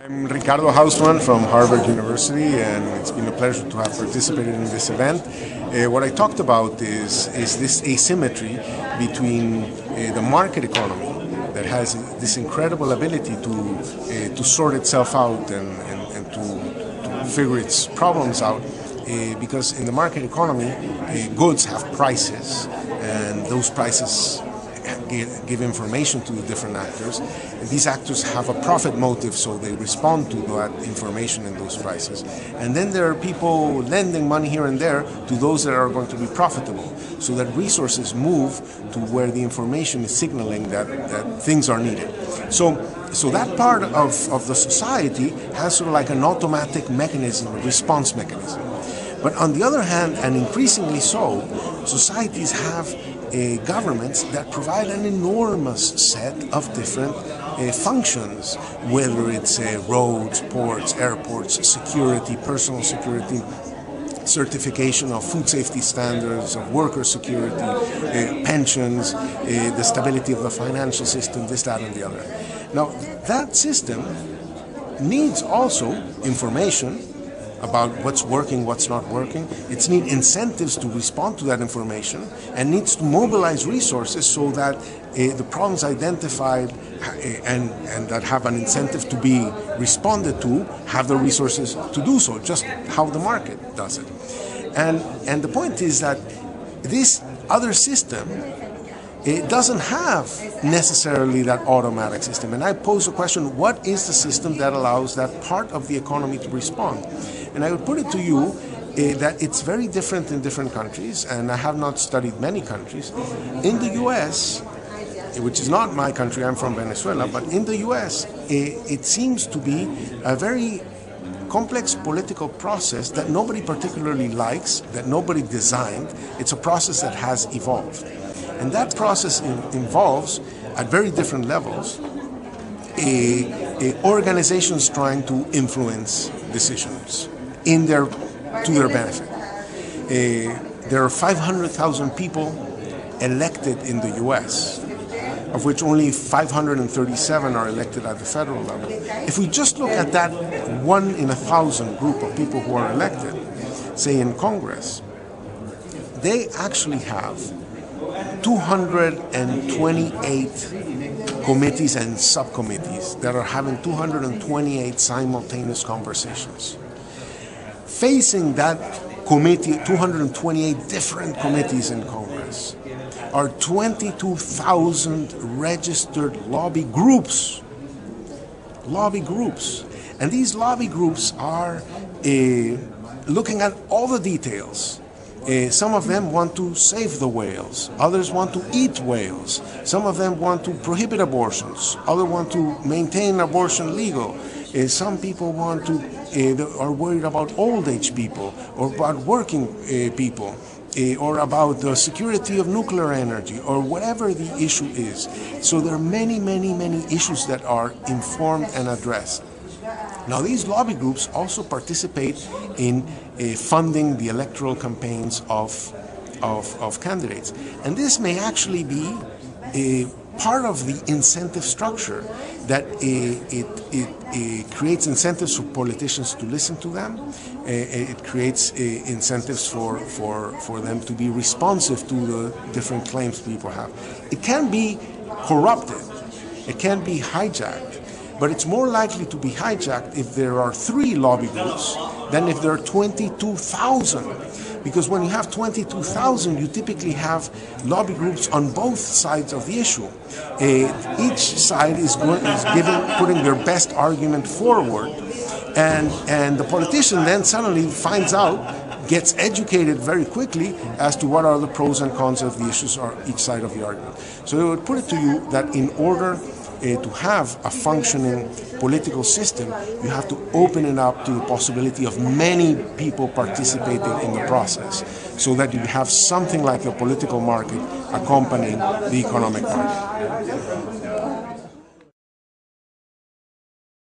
I'm Ricardo Hausmann from Harvard University, and it's been a pleasure to have participated in this event. What I talked about is this asymmetry between the market economy that has this incredible ability to sort itself out and to figure its problems out. Because in the market economy, goods have prices, and those prices give information to the different actors, and these actors have a profit motive, so they respond to that information and those prices. And then there are people lending money here and there to those that are going to be profitable, so that resources move to where the information is signaling that things are needed. So that part of the society has sort of like an automatic mechanism, a response mechanism. But on the other hand, and increasingly so, societies have governments that provide an enormous set of different functions, whether it's roads, ports, airports, security, personal security, certification of food safety standards, of worker security, pensions, the stability of the financial system, this, that, and the other. Now, that system needs also information about what's working, what's not working. It needs incentives to respond to that information, and needs to mobilize resources so that the problems identified and that have an incentive to be responded to have the resources to do so, just how the market does it. And the point is that this other system, it doesn't have necessarily that automatic system. And I pose the question, what is the system that allows that part of the economy to respond? And I would put it to you that it's very different in different countries, and I have not studied many countries. In the US, which is not my country, I'm from Venezuela, but in the US, it seems to be a very complex political process that nobody particularly likes, that nobody designed. It's a process that has evolved. And that process involves, at very different levels, organizations trying to influence decisions to their benefit. There are 500,000 people elected in the US, of which only 537 are elected at the federal level. If we just look at that 1 in 1,000 group of people who are elected, say in Congress, they actually have 228 committees and subcommittees that are having 228 simultaneous conversations. Facing that committee, 228 different committees in Congress, are 22,000 registered lobby groups. And these lobby groups are looking at all the details. Some of them want to save the whales, others want to eat whales, some of them want to prohibit abortions, others want to maintain abortion legal, some people are worried about old age people, or about working people, or about the security of nuclear energy, or whatever the issue is. So there are many, many, many issues that are informed and addressed. Now, these lobby groups also participate in funding the electoral campaigns of candidates. And this may actually be a part of the incentive structure that it creates incentives for politicians to listen to them. It creates incentives for them to be responsive to the different claims people have. It can be corrupted. It can be hijacked. But it's more likely to be hijacked if there are 3 lobby groups than if there are 22,000. Because when you have 22,000, you typically have lobby groups on both sides of the issue. Each side is putting their best argument forward, and the politician then suddenly finds out, gets educated very quickly as to what are the pros and cons of the issues on each side of the argument. So I would put it to you that in order to have a functioning political system, you have to open it up to the possibility of many people participating in the process, so that you have something like a political market accompanying the economic market.